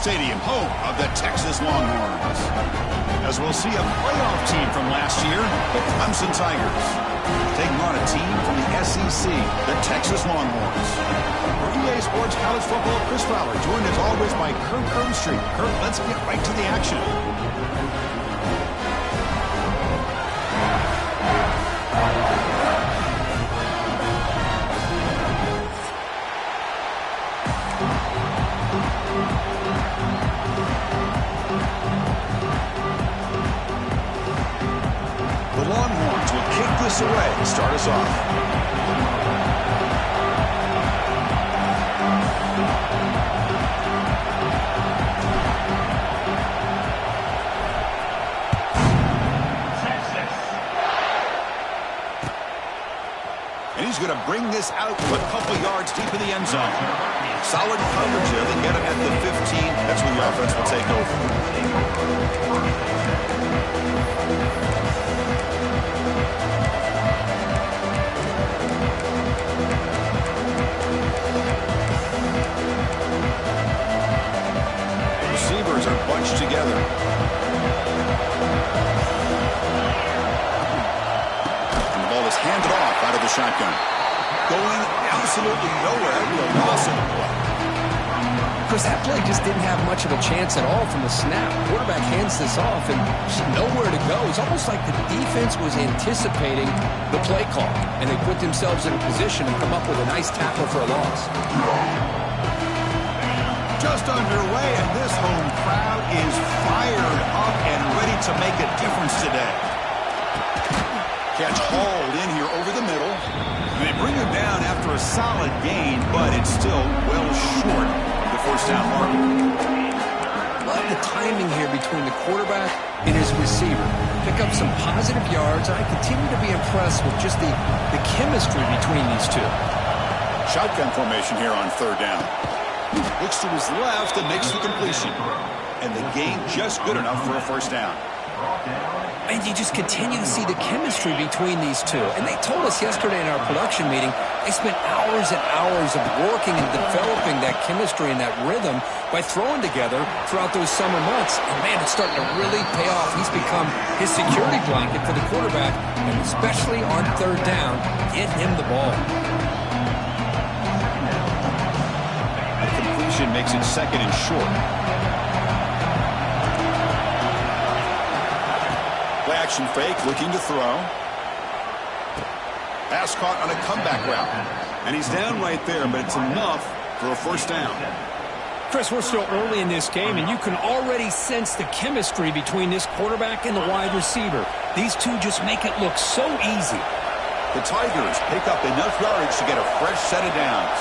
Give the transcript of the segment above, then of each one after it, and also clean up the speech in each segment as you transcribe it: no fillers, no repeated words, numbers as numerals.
Stadium, home of the Texas Longhorns. As we'll see a playoff team from last year, the Clemson Tigers, taking on a team from the SEC, the Texas Longhorns. For EA Sports College Football, Chris Fowler, joined as always by Kirk Herbstreit. Kirk, let's get right to the action. The Longhorns will kick this away to start us off. And he's going to bring this out a couple yards deep in the end zone. Solid coverage there. They get him at the 15. That's when the offense will take over. Receivers are bunched together. The ball is handed off out of the shotgun. Going absolutely nowhere. Real loss in the play. Chris, that play just didn't have much of a chance at all from the snap. Quarterback hands this off and just nowhere to go. It's almost like the defense was anticipating the play call, and they put themselves in a position and come up with a nice tackle for a loss. Just underway, and this home crowd is fired up and ready to make a difference today. Catch hauled in here over the middle. They bring him down after a solid gain, but it's still well short of the first down mark. Love the timing here between the quarterback and his receiver. Pick up some positive yards, and I continue to be impressed with just the chemistry between these two. Shotgun formation here on third down. Looks to his left and makes the completion. And the gain just good enough for a first down. And you just continue to see the chemistry between these two. And they told us yesterday in our production meeting, they spent hours and hours of working and developing that chemistry and that rhythm by throwing together throughout those summer months. And, man, it's starting to really pay off. He's become his security blanket for the quarterback, and especially on third down, get him the ball. That completion makes it second and short. Play action fake, looking to throw. Pass caught on a comeback route. And he's down right there, but it's enough for a first down. Chris, we're still early in this game, and you can already sense the chemistry between this quarterback and the wide receiver. These two just make it look so easy. The Tigers pick up enough yardage to get a fresh set of downs.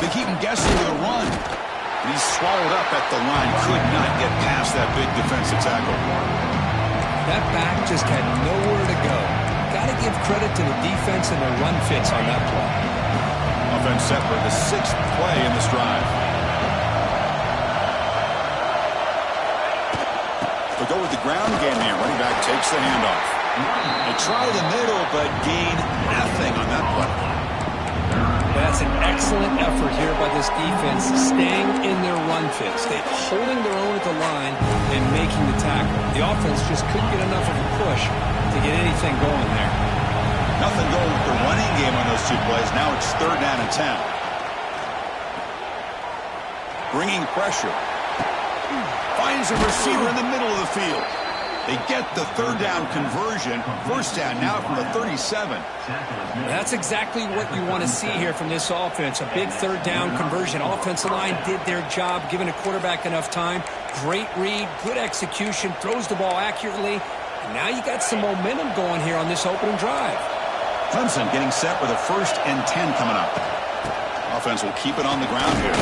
They keep him guessing with a run. He's swallowed up at the line. Could not get past that big defensive tackle. That back just had nowhere to go. Got to give credit to the defense and their run fits on that play. Offense set for the sixth play in this drive. They go with the ground game here. Running back takes the handoff. They try the middle, but gain nothing on that play. That's an excellent effort here by this defense, staying in their run fits. They're holding their own at the line and making the tackle. The offense just couldn't get enough of a push to get anything going there. Nothing going with the running game on those two plays. Now it's third down and 10. Bringing pressure. Finds a receiver in the middle of the field. They get the third down conversion. First down now from the 37. That's exactly what you want to see here from this offense. A big third down conversion. Offensive line did their job, giving a quarterback enough time. Great read, good execution, throws the ball accurately. And now you got some momentum going here on this opening drive. Clemson getting set with a 1st and 10 coming up. Offense will keep it on the ground here.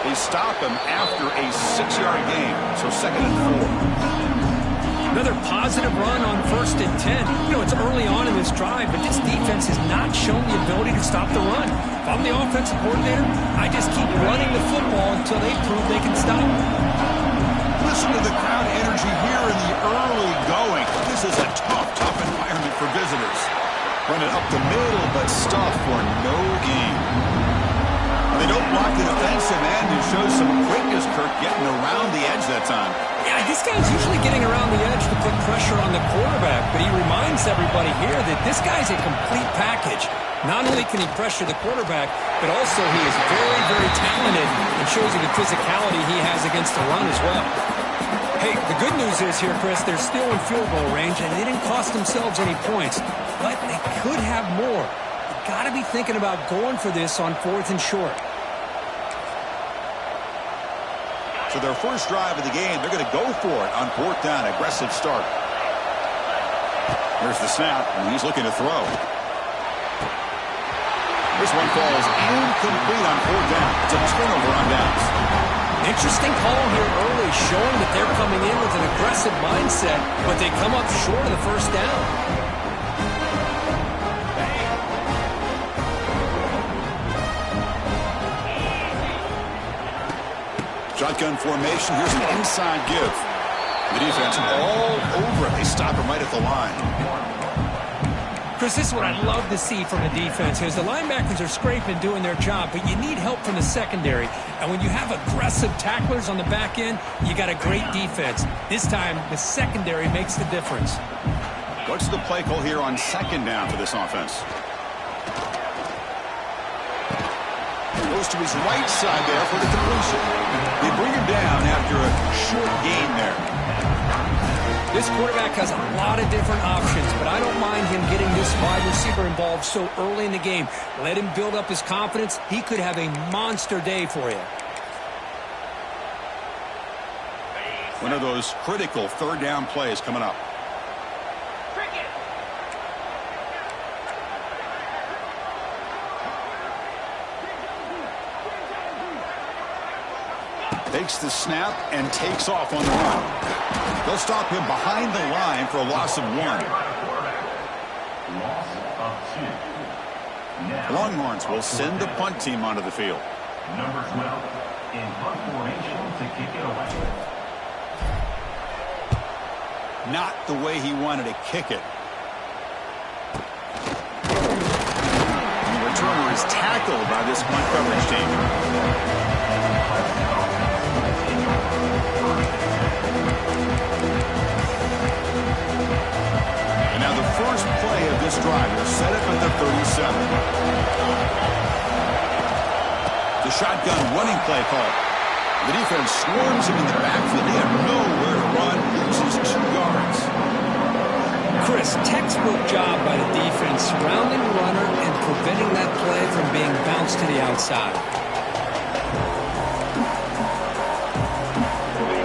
They stop him after a 6-yard gain, so 2nd and 4. Another positive run on 1st and 10. You know, it's early on in this drive, but this defense has not shown the ability to stop the run. If I'm the offensive coordinator, I just keep running the football until they prove they can stop it. Listen to the crowd energy here in the early going. This is a tough environment for visitors. Run it up the middle, but stuff for no gain. They don't block the defense defense usually getting around the edge to put pressure on the quarterback, but he reminds everybody here that this guy's a complete package. Not only can he pressure the quarterback, but also he is very, very talented and shows you the physicality he has against the run as well. Hey, the good news is here, Chris, they're still in field goal range, and they didn't cost themselves any points, but they could have more. You got to be thinking about going for this on 4th and short. So their first drive of the game, they're going to go for it on 4th down. Aggressive start. Here's the snap, and he's looking to throw. This one falls incomplete on 4th down. It's a turnover on downs. Interesting call here early, showing that they're coming in with an aggressive mindset, but they come up short of the first down. Shotgun formation. Here's an inside give. The defense all over it. They stop him right at the line. Chris, this is what I'd love to see from a defense. As the linebackers are scraping, doing their job, but you need help from the secondary. And when you have aggressive tacklers on the back end, you got a great defense. This time, the secondary makes the difference. What's the play call here on 2nd down for this offense? Goes to his right side there for the completion. They bring him down after a short gain there. This quarterback has a lot of different options, but I don't mind him getting this wide receiver involved so early in the game. Let him build up his confidence. He could have a monster day for you. One of those critical 3rd down plays coming up. Takes the snap and takes off on the run. They'll stop him behind the line for a loss of 1. Longhorns will send the punt team onto the field. Number 12 in punt formation to kick it away. Not the way he wanted to kick it. And the returner is tackled by this punt coverage team. And now the first play of this drive will set up at the 37. The shotgun running play call. The defense swarms him in the backfield. They have nowhere to run. Loses 2 yards. Chris, textbook job by the defense, surrounding the runner and preventing that play from being bounced to the outside.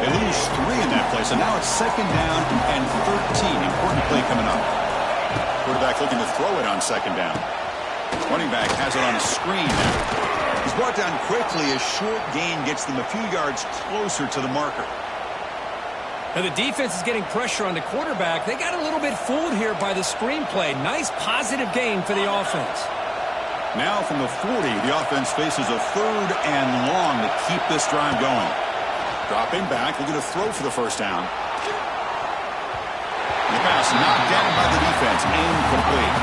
They lose 3 in that play, so now it's 2nd down and 13. Important play coming up. Quarterback looking to throw it on 2nd down. Running back has it on a screen now. He's brought down quickly. A short gain gets them a few yards closer to the marker. Now the defense is getting pressure on the quarterback. They got a little bit fooled here by the screen play. Nice positive gain for the offense. Now from the 40, the offense faces a 3rd and long to keep this drive going. Dropping back, looking to throw for the first down. The pass knocked down by the defense, incomplete.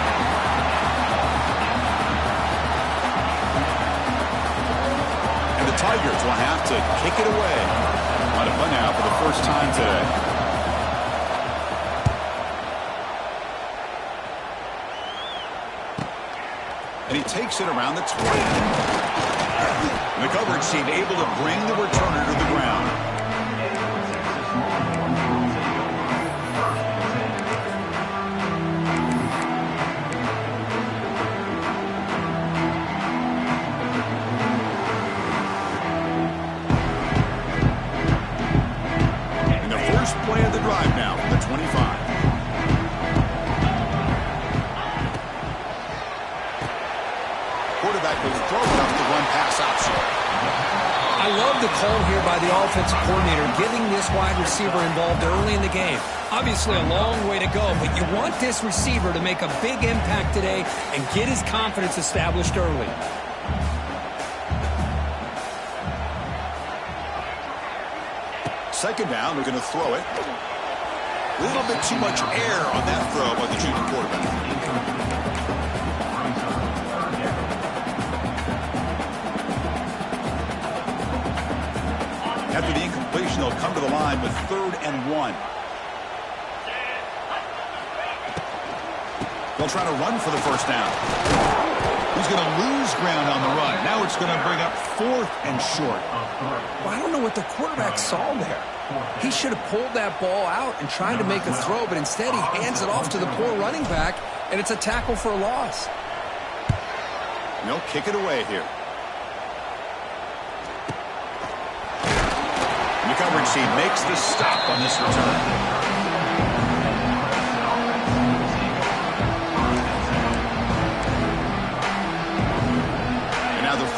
And the Tigers will have to kick it away. On a punt now for the first time today. And he takes it around the 20. And the coverage team able to bring the returner to the ground. And the first play of the drive now from the 25. Quarterback will throw it up the run pass option. I love the call here by the offensive coordinator, getting this wide receiver involved early in the game. Obviously a long way to go, but you want this receiver to make a big impact today and get his confidence established early. Second down, they're going to throw it. A little bit too much air on that throw by the junior quarterback. After the incompletion, and they'll come to the line with 3rd and 1. They'll try to run for the first down. He's going to lose ground on the run. Now it's going to bring up 4th and short. Well, I don't know what the quarterback saw there. He should have pulled that ball out and tried to make a throw, but instead he hands it off to the poor running back, and it's a tackle for a loss. And they'll kick it away here. And the coverage team makes the stop on this return.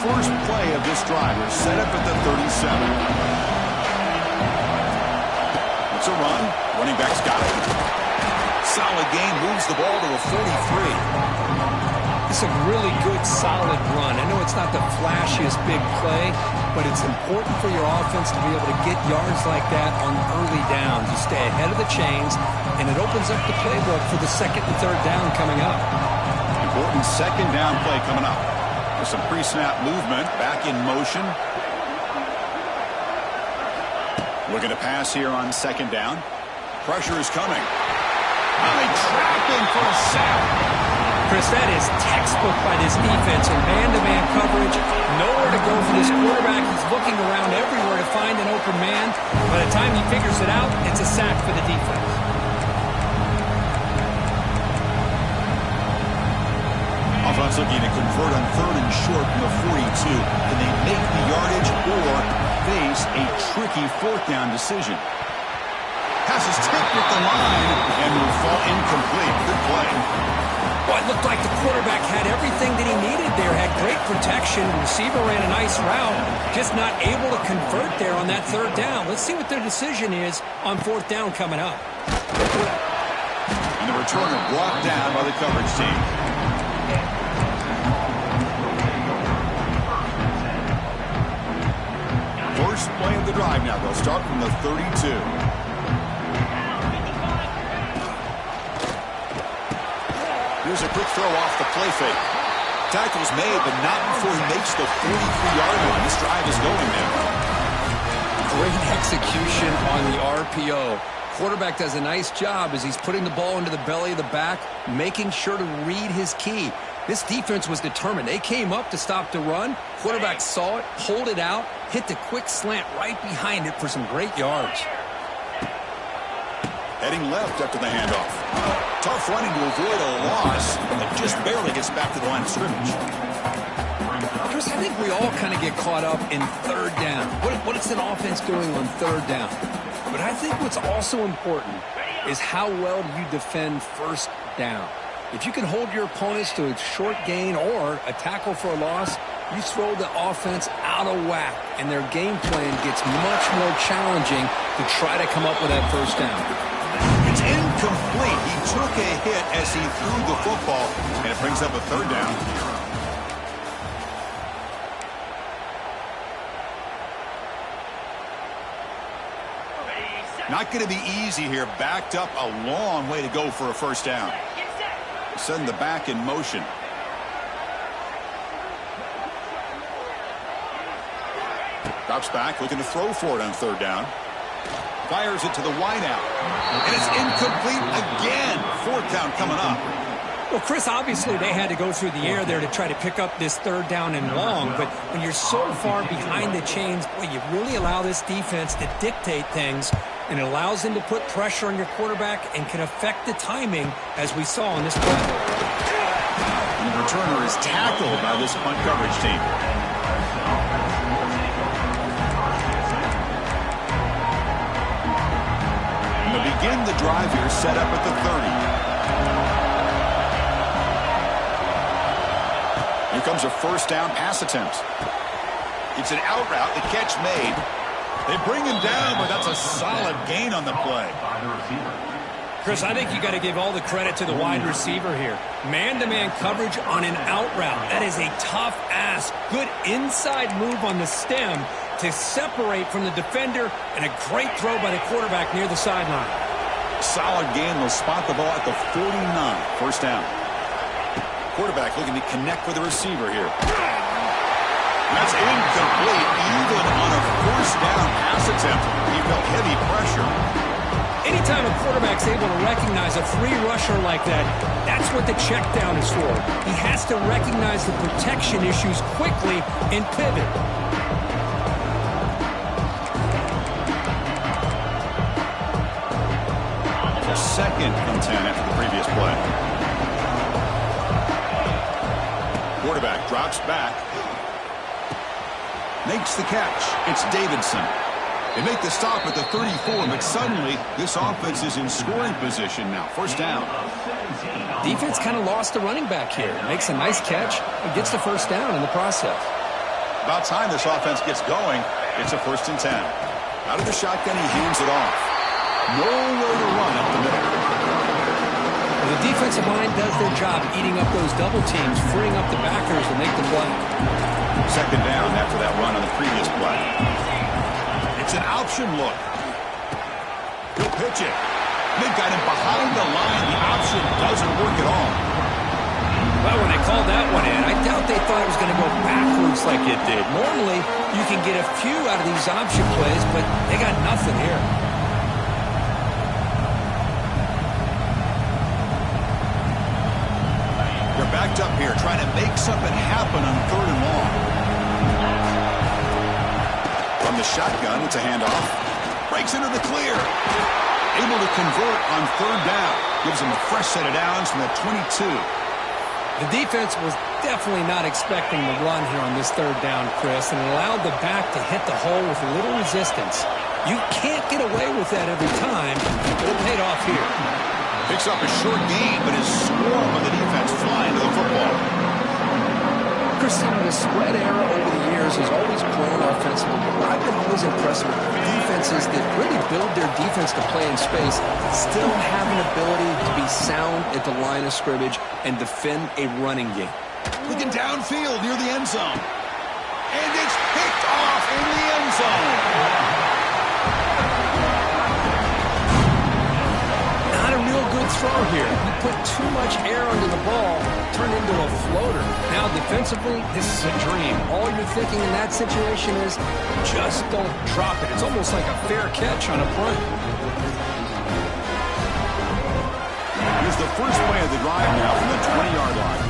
First play of this drive is set up at the 37. It's a run. Running back's got it. Solid gain, moves the ball to a 43. It's a really good, solid run. I know it's not the flashiest big play, but it's important for your offense to be able to get yards like that on early downs. You stay ahead of the chains, and it opens up the playbook for the 2nd and 3rd down coming up. Important 2nd down play coming up. Some pre-snap movement, back in motion. Looking to pass here on 2nd down. Pressure is coming. Now they trap him for a sack. Chris, that is textbook by this defense in man-to-man coverage. Nowhere to go for this quarterback. He's looking around everywhere to find an open man. By the time he figures it out, it's a sack for the defense. Offense looking to convert on 3rd and short from the 42. Can they make the yardage or face a tricky 4th down decision? Pass is tipped at the line and will fall incomplete. Good play. Well, it looked like the quarterback had everything that he needed there. Had great protection. The receiver ran a nice route. Just not able to convert there on that 3rd down. Let's see what their decision is on 4th down coming up. And the returner brought down by the coverage team. First play of the drive now. They'll start from the 32. Here's a quick throw off the play fake. Tackle's made, but not before he makes the 43-yard line. This drive is going now. Great execution on the RPO. Quarterback does a nice job as he's putting the ball into the belly of the back, making sure to read his key. This defense was determined. They came up to stop the run. Quarterback saw it, pulled it out, hit the quick slant right behind it for some great yards. Heading left after the handoff. Tough running to avoid a loss, but just barely gets back to the line of scrimmage. Chris, I think we all kind of get caught up in 3rd down. What is an offense doing on 3rd down? But I think what's also important is how well do you defend 1st down. If you can hold your opponents to a short gain or a tackle for a loss, you throw the offense out of whack, and their game plan gets much more challenging to try to come up with that 1st down. It's incomplete. He took a hit as he threw the football, and it brings up a 3rd down. Not going to be easy here. Backed up a long way to go for a 1st down. Send the back in motion. Drops back, looking to throw for it on 3rd down. Fires it to the wideout. And it's incomplete again. 4th down coming up. Well, Chris, obviously they had to go through the air there to try to pick up this 3rd down and long, but when you're so far behind the chains, boy, you really allow this defense to dictate things, and it allows them to put pressure on your quarterback and can affect the timing, as we saw on this play. And the returner is tackled by this punt coverage team. And they'll begin the drive here, set up at the 30. Here comes a 1st down pass attempt. It's an out route, the catch made. They bring him down, but that's a solid gain on the play. Chris, I think you got to give all the credit to the wide receiver here. Man-to-man coverage on an out route. That is a tough ask. Good inside move on the stem to separate from the defender, and a great throw by the quarterback near the sideline. Solid gain. They'll spot the ball at the 49. 1st down. Quarterback looking to connect with the receiver here. That's incomplete, even on a 1st down pass pass attempt. He felt heavy pressure. Anytime a quarterback's able to recognize a free rusher like that, that's what the check down is for. He has to recognize the protection issues quickly and pivot. Second and 10 after the previous play. Quarterback drops back. Makes the catch. It's Davidson. They make the stop at the 34, but suddenly this offense is in scoring position now. First down. Defense kind of lost the running back here. Makes a nice catch and gets the first down in the process. About time this offense gets going. It's a 1st and 10. Out of the shotgun, he hands it off. Nowhere to run up the middle. The defensive line does their job eating up those double teams, freeing up the backers to make the play. Second down after that run on the previous play. It's an option look. He'll pitch it. They've got him behind the line. The option doesn't work at all. Well, when they called that one in, I doubt they thought it was going to go backwards like it did. Normally, you can get a few out of these option plays, but they got nothing here. Backed up here, trying to make something happen on 3rd and long. From the shotgun, it's a handoff. Breaks into the clear. Able to convert on 3rd down. Gives him a fresh set of downs from the 22. The defense was definitely not expecting the run here on this 3rd down, Chris, and it allowed the back to hit the hole with little resistance. You can't get away with that every time, but it paid off here. Picks up a short gain, but is swarmed by the defense flying to the football. Chris, the spread era over the years has always grown offensively, but I've been always impressed with defenses that really build their defense to play in space, still have an ability to be sound at the line of scrimmage and defend a running game. Looking downfield near the end zone. And it's picked off in the end zone. Throw here. He put too much air under the ball, turned into a floater. Now defensively, this is a dream. All you're thinking in that situation is just don't drop it. It's almost like a fair catch on a punt. Here's the first play of the drive now from the 20-yard line.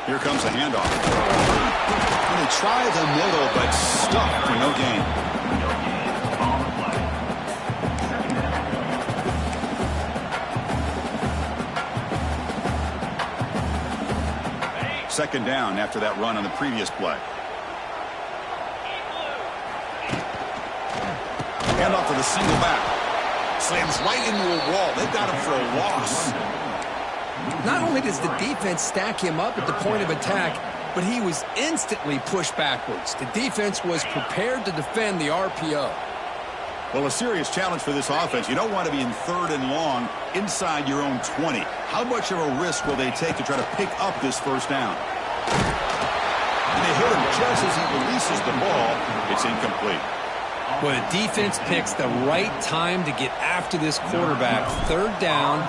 Here comes the handoff. And they try the middle, but stuck for no gain. Second down after that run on the previous play. Hand off to the single back. Slams right into a wall. They've got him for a loss. Not only does the defense stack him up at the point of attack, but he was instantly pushed backwards. The defense was prepared to defend the RPO. Well, a serious challenge for this offense. You don't want to be in 3rd and long inside your own 20. How much of a risk will they take to try to pick up this first down? And they hit him just as he releases the ball. It's incomplete. Well, the defense picks the right time to get after this quarterback. 3rd down,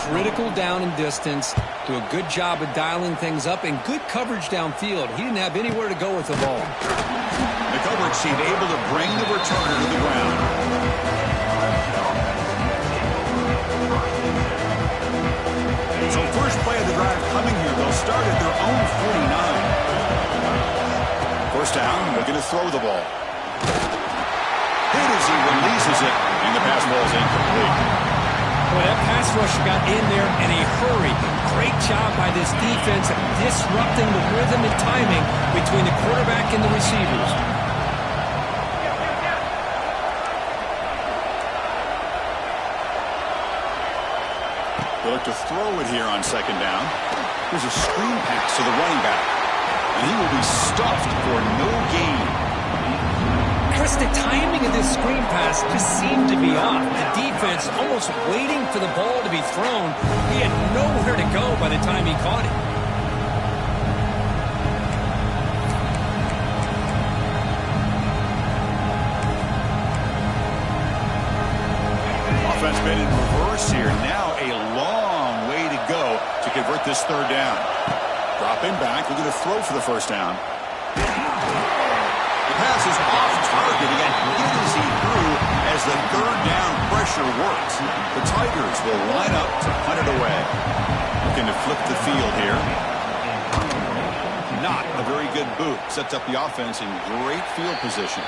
critical down and distance. Do a good job of dialing things up and good coverage downfield. He didn't have anywhere to go with the ball. The coverage team able to bring the returner to the ground. So first play of the drive coming here. They'll start at their own 49. First down, they're going to throw the ball. Hit as he releases it, and the pass ball is incomplete. Boy, that pass rusher got in there in a hurry. Great job by this defense of disrupting the rhythm and timing between the quarterback and the receivers. They look to throw it here on second down. There's a screen pass to the running back, and he will be stuffed for no gain. Chris, the timing of this screen pass just seemed to be off. The defense almost waiting for the ball to be thrown. He had nowhere to go by the time he caught it. Offense been in reverse here. Now a long way to go to convert this 3rd down. Dropping back. We're going to throw for the first down. pass is off target. He got hit as he threw as the third down pressure works. The Tigers will line up to punt it away. Looking to flip the field here. Not a very good boot. Sets up the offense in great field position.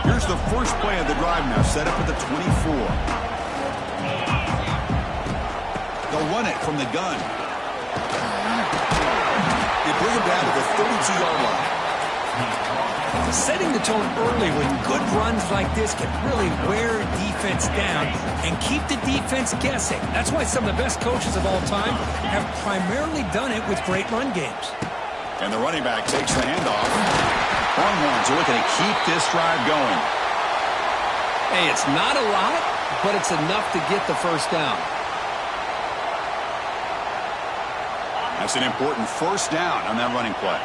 Here's the first play of the drive now, set up at the 24. They'll run it from the gun. They bring him down to the 32-yard line. Setting the tone early with good runs like this can really wear defense down and keep the defense guessing. That's why some of the best coaches of all time have primarily done it with great run games. And the running back takes the handoff. Longhorns are looking to keep this drive going. Hey, it's not a lot, but it's enough to get the first down. That's an important first down on that running play.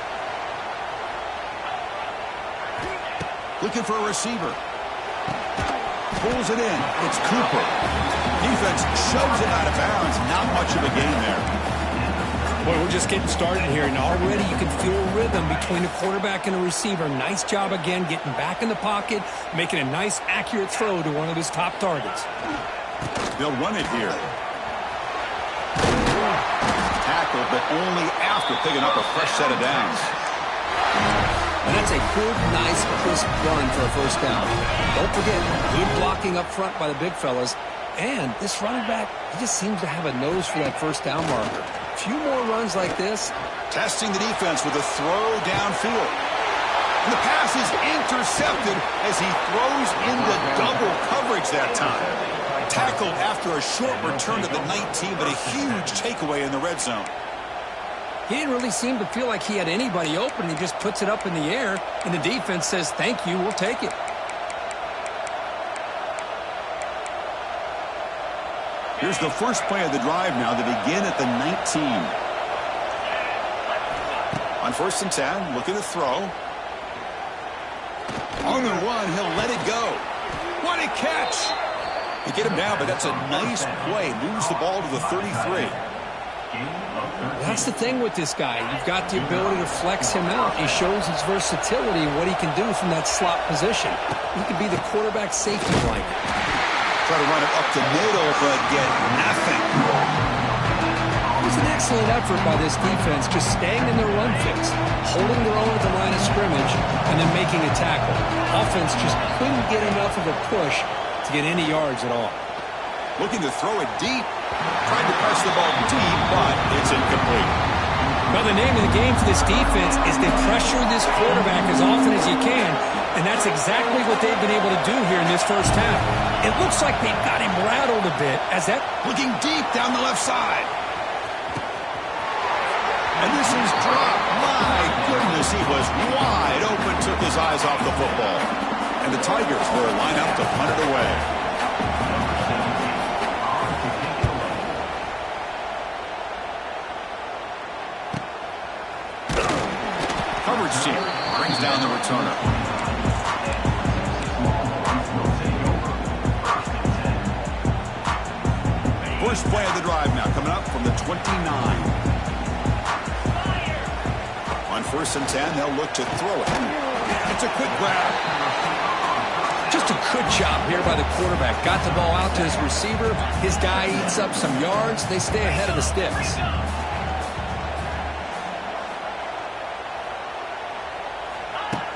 Looking for a receiver. Pulls it in. It's Cooper. Defense shoves it out of bounds. Not much of a gain there. Boy, we're just getting started here, and already you can feel rhythm between a quarterback and a receiver. Nice job again getting back in the pocket, making a nice, accurate throw to one of his top targets. They'll run it here. Tackle, but only after picking up a fresh set of downs. And that's a good, nice, crisp run for a first down. Don't forget, good blocking up front by the big fellas. And this running back, he just seems to have a nose for that first down marker. A few more runs like this. Testing the defense with a throw downfield. And the pass is intercepted as he throws into double coverage that time. Tackled after a short return to the 19, but a huge takeaway in the red zone. He didn't really seem to feel like he had anybody open. He just puts it up in the air, and the defense says, thank you, we'll take it. Here's the first play of the drive now to begin at the 19. On 1st and 10, looking to throw. On the run, he'll let it go. What a catch! They get him down, but that's a nice play. Moves the ball to the 33. That's the thing with this guy. You've got the ability to flex him out. He shows his versatility and what he can do from that slot position. He could be the quarterback safety blanket. Try to run it up the middle, but get nothing. It was an excellent effort by this defense, just staying in their run fix, holding their own at the line of scrimmage, and then making a tackle. Offense just couldn't get enough of a push to get any yards at all. Looking to throw it deep. Tried to press the ball deep, but it's incomplete. Well, the name of the game for this defense is to pressure this quarterback as often as you can, and that's exactly what they've been able to do here in this first half. It looks like they've got him rattled a bit as that... Looking deep down the left side. And this is dropped. My goodness, he was wide open, took his eyes off the football. And the Tigers will line up to punt it away. Coverage team brings down the returner. First play of the drive now coming up from the 29. On 1st and 10, they'll look to throw it. It's a quick grab. Just a good job here by the quarterback. Got the ball out to his receiver. His guy eats up some yards. They stay ahead of the sticks.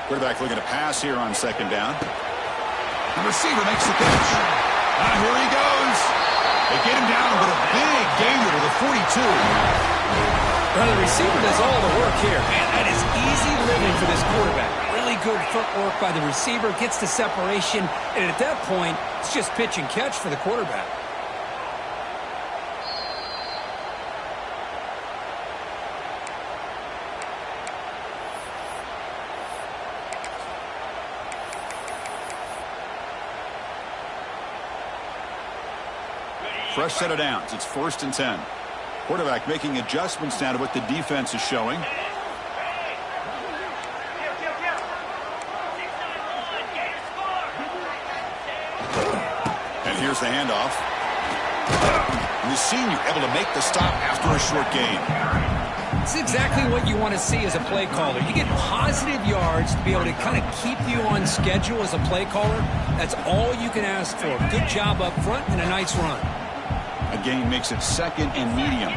Quarterback looking to pass here on 2nd down. The receiver makes the catch. Here he goes. They get him down, but a big gainer to the 42. Well, the receiver does all the work here. Man, that is easy living for this quarterback. Really good footwork by the receiver. Gets the separation. And at that point, it's just pitch and catch for the quarterback. Fresh set of downs. It's 1st and 10. Quarterback making adjustments now to what the defense is showing. And here's the handoff. And the senior able to make the stop after a short gain. It's exactly what you want to see as a play caller. You get positive yards to be able to kind of keep you on schedule as a play caller. That's all you can ask for. Good job up front and a nice run. A gain makes it 2nd and medium.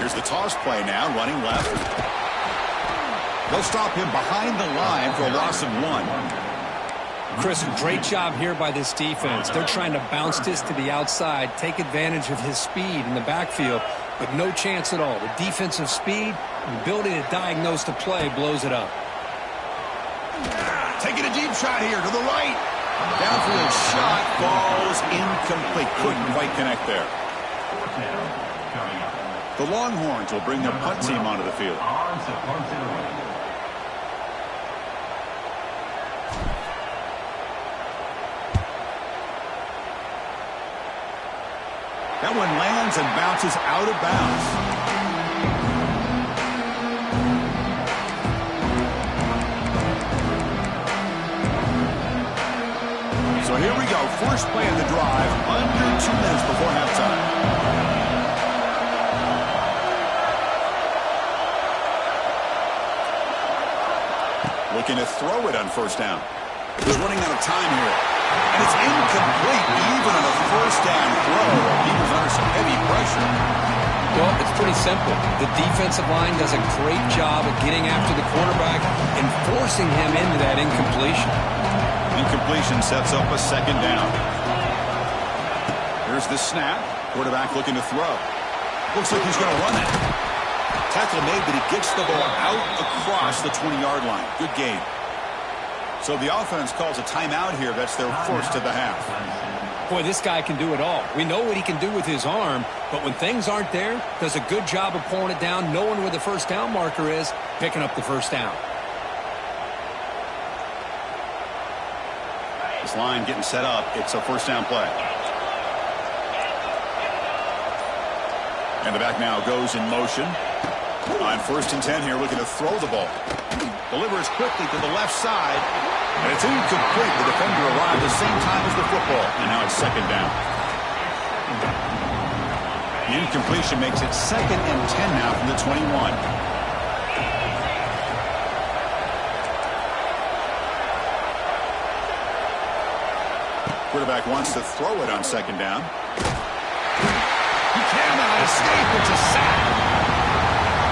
Here's the toss play now, running left. They'll stop him behind the line for a loss of 1. Chris, great job here by this defense. They're trying to bounce this to the outside, take advantage of his speed in the backfield, but no chance at all. The defensive speed and ability to diagnose the play blows it up. Taking a deep shot here to the right. Downfield shot falls incomplete. Couldn't quite connect there. The Longhorns will bring their punt team onto the field. That one lands and bounces out of bounds. So here we go. First play of the drive, under 2 minutes before halftime. Looking to throw it on first down. He's running out of time here. And it's incomplete even on a first down throw. He was under some heavy pressure. Well, it's pretty simple. The defensive line does a great job of getting after the quarterback and forcing him into that incompletion. Incompletion sets up a 2nd down. Here's the snap. Quarterback looking to throw. Looks like he's going to run it. Tackle made, but he gets the ball out across the 20-yard line. Good game. So the offense calls a timeout here. That's their first of the half. Boy, this guy can do it all. We know what he can do with his arm, but when things aren't there, does a good job of pulling it down, knowing where the first down marker is, picking up the first down. This line getting set up. It's a first down play. And the back now goes in motion. On 1st and 10 here, looking to throw the ball. Delivers quickly to the left side. And it's incomplete. The defender arrived at the same time as the football. And now it's 2nd down. The incompletion makes it 2nd and 10 now from the 21. Quarterback wants to throw it on 2nd down. He cannot escape. It's a sack.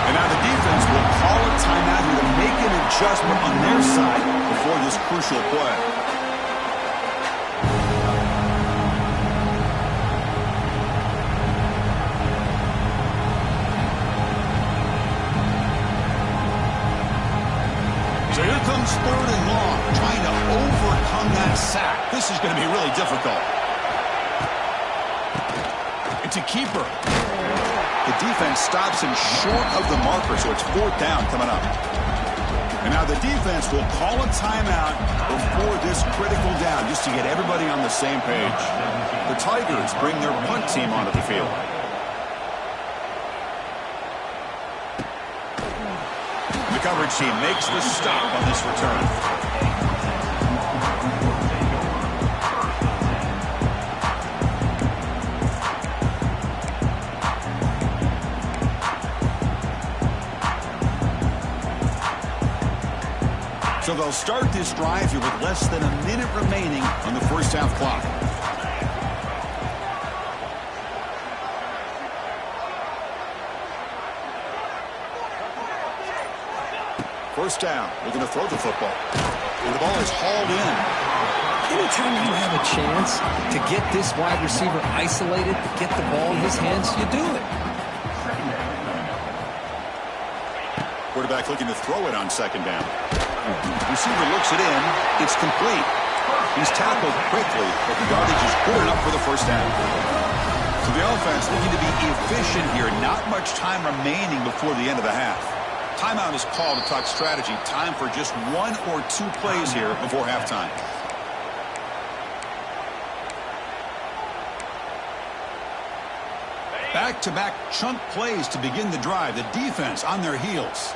And now the defense will call a timeout here to make an adjustment on their side before this crucial play. So here comes 3rd and long, trying to overcome that sack. This is going to be really difficult. It's a keeper. The defense stops him short of the marker, so it's 4th down coming up. And now the defense will call a timeout before this critical down, just to get everybody on the same page. The Tigers bring their punt team onto the field. The coverage team makes the stop on this return. So they'll start this drive here with less than a minute remaining on the first half clock. First down, looking to throw the football. And the ball is hauled in. Anytime you have a chance to get this wide receiver isolated, get the ball in his hands, you do it. Quarterback looking to throw it on 2nd down. Receiver looks it in. It's complete. He's tackled quickly, but the yardage is good enough for the first down. So the offense looking to be efficient here. Not much time remaining before the end of the half. Timeout is called to talk strategy. Time for just 1 or 2 plays here before halftime. Back-to-back chunk plays to begin the drive. The defense on their heels.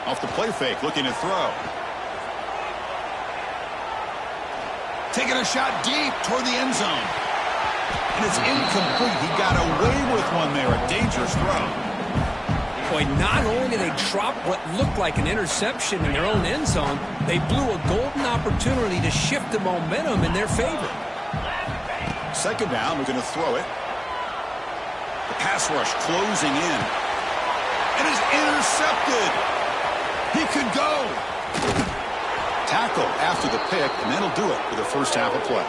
Off the play fake, looking to throw. Taking a shot deep toward the end zone. And it's incomplete. He got away with one there. A dangerous throw. Boy, not only did they drop what looked like an interception in their own end zone, they blew a golden opportunity to shift the momentum in their favor. Second down, we're going to throw it. The pass rush closing in. And is intercepted. He could go. Tackle after the pick, and that'll do it for the first half of play.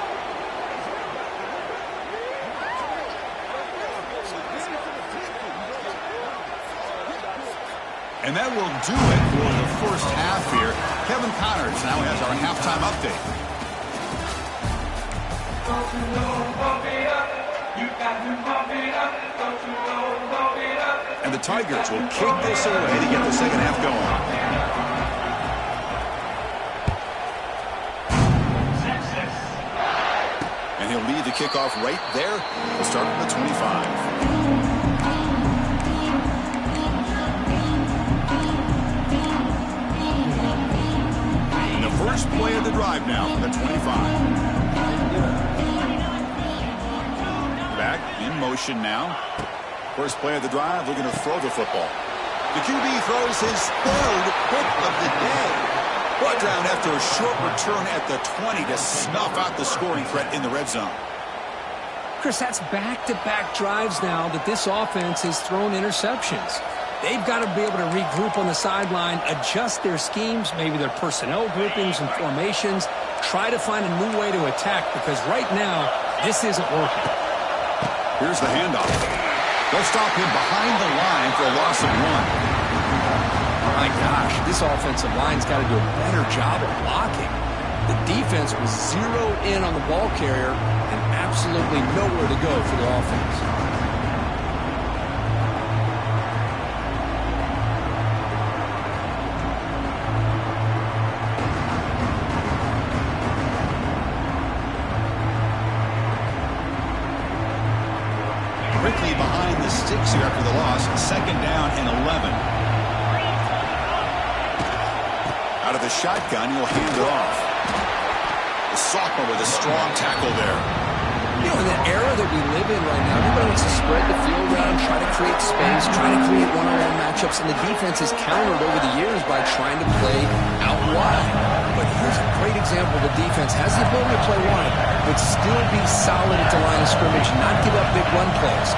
And that will do it for the first half here. Kevin Connors now has our halftime update. And the Tigers will kick this away to get the second half going. And he'll lead the kickoff right there. We'll start at the 25. First play of the drive now for the 25. Back in motion now. First play of the drive, looking to throw the football. The QB throws his third pick of the day. Brought down after a short return at the 20 to snuff out the scoring threat in the red zone. Chris, that's back-to-back drives now that this offense has thrown interceptions. They've got to be able to regroup on the sideline, adjust their schemes, maybe their personnel groupings and formations, try to find a new way to attack, because right now, this isn't working. Here's the handoff. They'll stop him behind the line for a loss of 1. My gosh, this offensive line's got to do a better job of blocking. The defense was zeroed in on the ball carrier and absolutely nowhere to go for the offense. Quickly behind the sticks here after the loss. Second down and 11. Out of the shotgun, he'll hand it off. The sophomore with a strong tackle there. You know, in the era that we live in right now, everybody wants to spread the field around, try to create space, try to create one-on-one matchups, and the defense has countered over the years by trying to play out wide. But here's a great example. The defense has the ability to play wide, but still be solid at the line of scrimmage, not give up big run plays.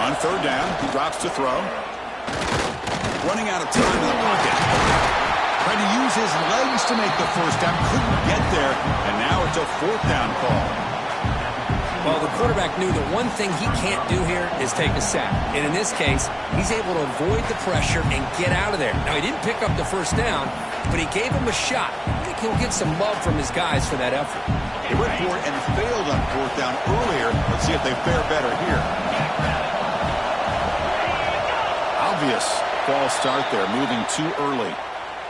On third down, he drops to throw. Running out of time in the pocket. Trying to use his legs to make the first down. Couldn't get there, and now it's a fourth down call. Well, the quarterback knew that one thing he can't do here is take a sack. And in this case, he's able to avoid the pressure and get out of there. Now, he didn't pick up the first down, but he gave him a shot. I think he'll get some love from his guys for that effort. They went for it and failed on fourth down earlier. Let's see if they fare better here. Obvious false start there, moving too early.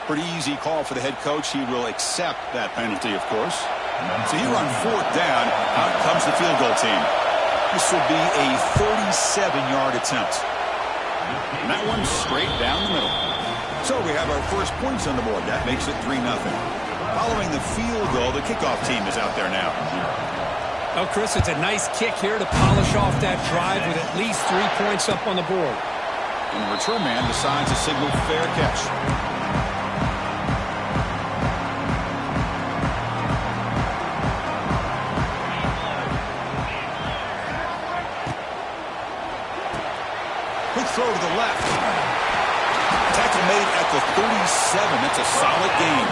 Pretty easy call for the head coach. He will accept that penalty, of course. So here on fourth down, out comes the field goal team. This will be a 37-yard attempt. And that one straight down the middle. So we have our first points on the board. That makes it 3-0. Following the field goal, the kickoff team is out there now. Well, Chris, it's a nice kick here to polish off that drive with at least 3 points up on the board. And the return man decides to signal fair catch. Quick throw to the left. Tackle made at the 37. That's a solid gain.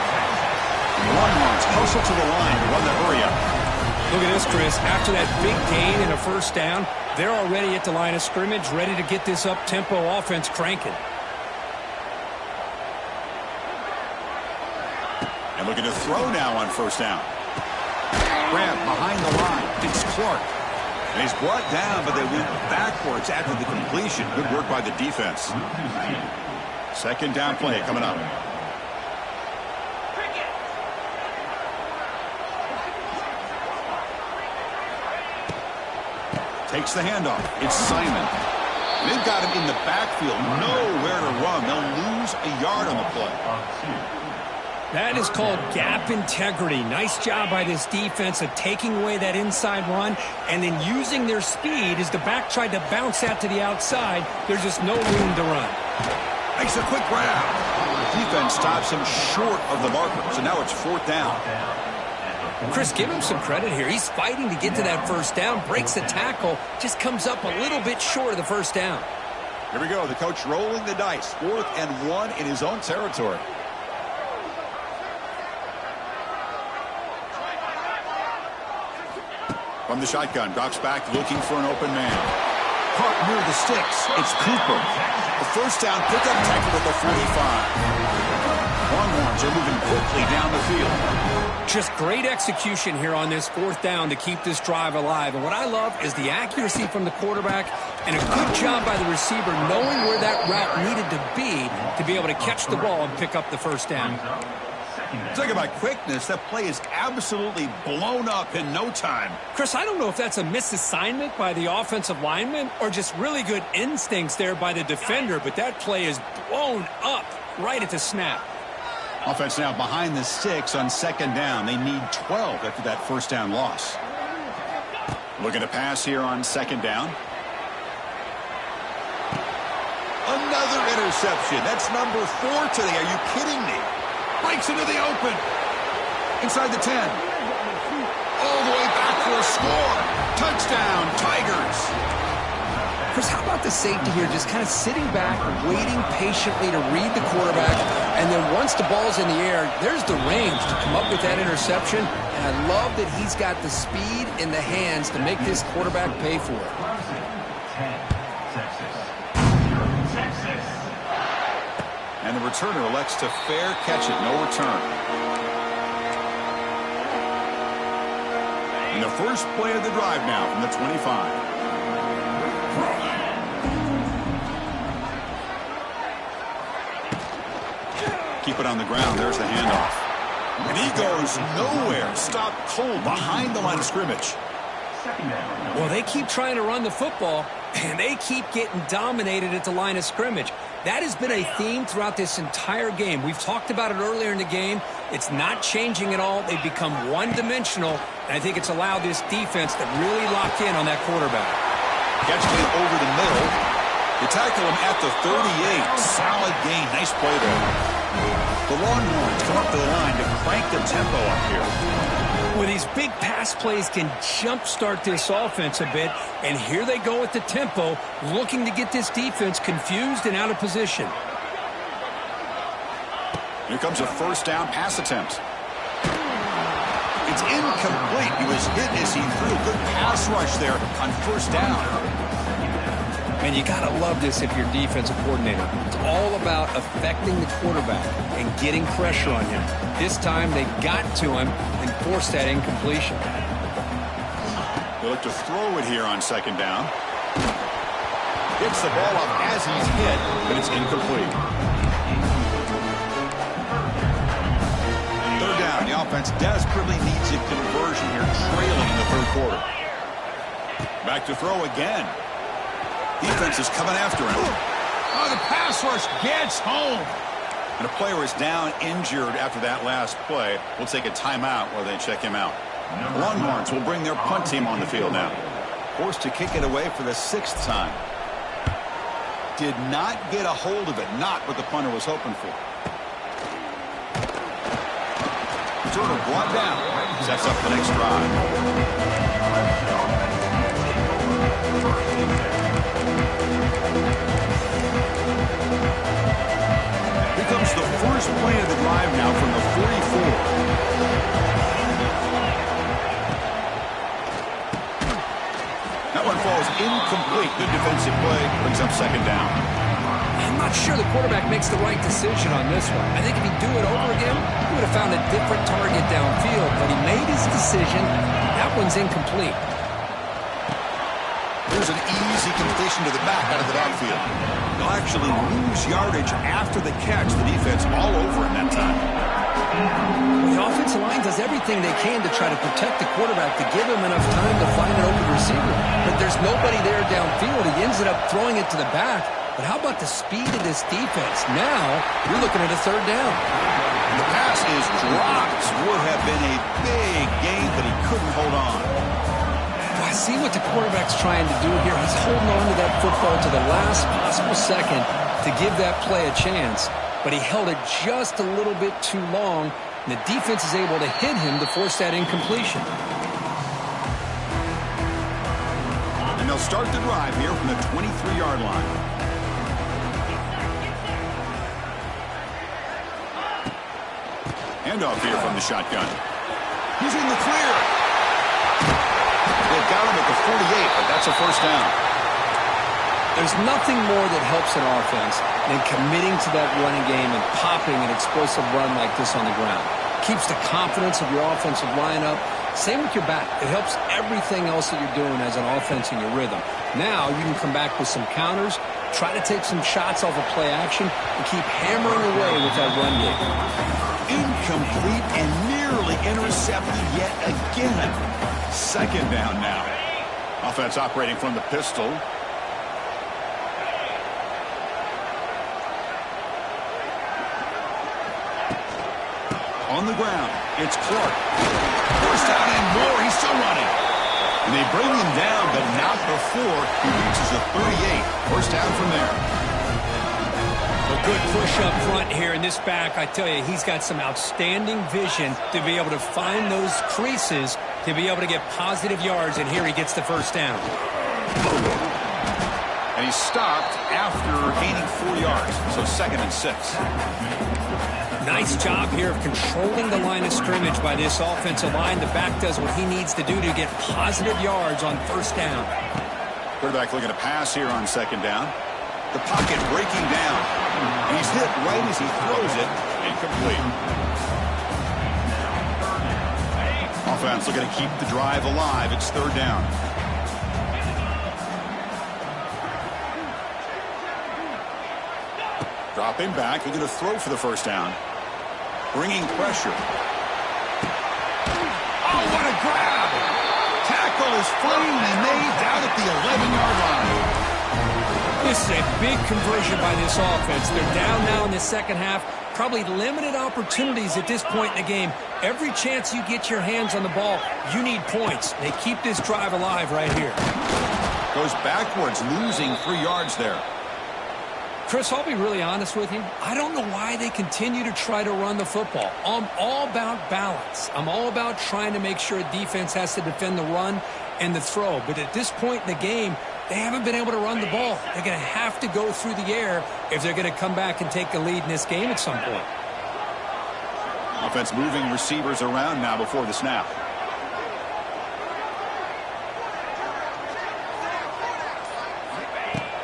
Longhorns hustle to the line to run the hurry up. Look at this, Chris. After that big gain and a first down, they're already at the line of scrimmage, ready to get this up-tempo offense cranking. And looking to throw now on first down. Grab behind the line. It's Clark. And he's brought down, but they went backwards after the completion. Good work by the defense. Second down play coming up. Takes the handoff. It's Simon. They've got him in the backfield. Nowhere to run. They'll lose a yard on the play. That is called gap integrity. Nice job by this defense of taking away that inside run and then using their speed as the back tried to bounce out to the outside. There's just no room to run. Makes a quick grab. Defense stops him short of the marker, so now it's 4th down. Chris, give him some credit here. He's fighting to get to that first down, breaks the tackle, just comes up a little bit short of the first down. Here we go, the coach rolling the dice. 4th and 1 in his own territory. From the shotgun, drops back looking for an open man. Caught near the sticks. It's Cooper. The first down pickup tackle at the 45. Longhorns are moving quickly down the field. Just great execution here on this 4th down to keep this drive alive. And what I love is the accuracy from the quarterback and a good job by the receiver knowing where that route needed to be able to catch the ball and pick up the first down. Talk about quickness. That play is absolutely blown up in no time. Chris, I don't know if that's a misassignment by the offensive lineman or just really good instincts there by the defender, but that play is blown up right at the snap. Offense now behind the 6 on 2nd down. They need 12 after that first down loss. Looking to pass here on 2nd down. Another interception. That's number 4 today. Are you kidding me? Breaks into the open. Inside the 10. All the way back for a score. Touchdown, Tigers. Chris, how about the safety here? Just kind of sitting back, waiting patiently to read the quarterback. And then once the ball's in the air, there's the range to come up with that interception. And I love that he's got the speed in the hands to make this quarterback pay for it. And the returner elects to fair catch it. No return. And the first play of the drive now from the 25. Keep it on the ground. There's the handoff. And he goes nowhere. Stopped cold behind the line of scrimmage. Well, they keep trying to run the football, and they keep getting dominated at the line of scrimmage. That has been a theme throughout this entire game. We've talked about it earlier in the game. It's not changing at all. They've become one-dimensional, and I think it's allowed this defense to really lock in on that quarterback. Catching it over the middle. They tackle him at the 38. Solid gain. Nice play there. The Longhorns come up to the line to crank the tempo up here. Well, these big pass plays can jumpstart this offense a bit, and here they go with the tempo, looking to get this defense confused and out of position. Here comes a first down pass attempt. It's incomplete. He was hit as he threw a good pass rush there on first down. And you got to love this if you're defensive coordinator. It's all about affecting the quarterback and getting pressure on him. This time they got to him and forced that incompletion. They look to throw it here on 2nd down. Gets the ball up as he's hit, but it's incomplete. 3rd down. The offense desperately needs a conversion here, trailing in the 3rd quarter. Back to throw again. Defense is coming after him. Oh, the pass rush gets home. And a player is down injured after that last play. We'll take a timeout while they check him out. The Longhorns will bring their punt team on the field now. Forced to kick it away for the 6th time. Did not get a hold of it. Not what the punter was hoping for. Turtle brought down. Sets up the next drive. Here comes the first play of the drive now from the 44. That one falls incomplete. Good defensive play. Brings up 2nd down. I'm not sure the quarterback makes the right decision on this one. I think if he'd do it over again, he would have found a different target downfield, but he made his decision. That one's incomplete. There's an easy completion to the back out of the backfield. They'll actually lose yardage after the catch. The defense all over him that time. The offensive line does everything they can to try to protect the quarterback to give him enough time to find an open receiver. But there's nobody there downfield. He ends up throwing it to the back. But how about the speed of this defense? Now, you're looking at a third down. The pass is dropped. Would have been a big gain, but he couldn't hold on. I see what the quarterback's trying to do here. He's holding on to that football to the last possible second to give that play a chance. But he held it just a little bit too long, and the defense is able to hit him to force that incompletion. And they'll start the drive here from the 23-yard line. Handoff here from the shotgun. He's in the clear. They've got him at the 48, but that's a first down. There's nothing more that helps an offense than committing to that running game and popping an explosive run like this on the ground. Keeps the confidence of your offensive lineup. Same with your back. It helps everything else that you're doing as an offense in your rhythm. Now you can come back with some counters, try to take some shots off of play action, and keep hammering away with that run game. Incomplete and nearly intercepted yet again. Second down now. Offense operating from the pistol. On the ground, it's Clark. First down and more. He's still running. And they bring him down, but not before he reaches the 38. First down from there. A good push up front here in this back. I tell you, he's got some outstanding vision to be able to find those creases, to be able to get positive yards, and here he gets the first down. And he stopped after gaining 4 yards, so 2nd and 6. Nice job here of controlling the line of scrimmage by this offensive line. The back does what he needs to do to get positive yards on first down. Quarterback looking to pass here on 2nd down. The pocket breaking down. And he's hit right as he throws it. Incomplete. Offense looking to keep the drive alive. It's 3rd down. Dropping back. Looking to throw for the first down. Bringing pressure. Oh, what a grab! Tackle is finally made down at the 11-yard line. This is a big conversion by this offense. They're down now in the second half. Probably limited opportunities at this point in the game. Every chance you get your hands on the ball, you need points. They keep this drive alive right here. Goes backwards, losing 3 yards there. Chris, I'll be really honest with you. I don't know why they continue to try to run the football. I'm all about balance. I'm all about trying to make sure a defense has to defend the run and the throw. But at this point in the game, they haven't been able to run the ball. They're going to have to go through the air if they're going to come back and take the lead in this game at some point. Offense moving receivers around now before the snap.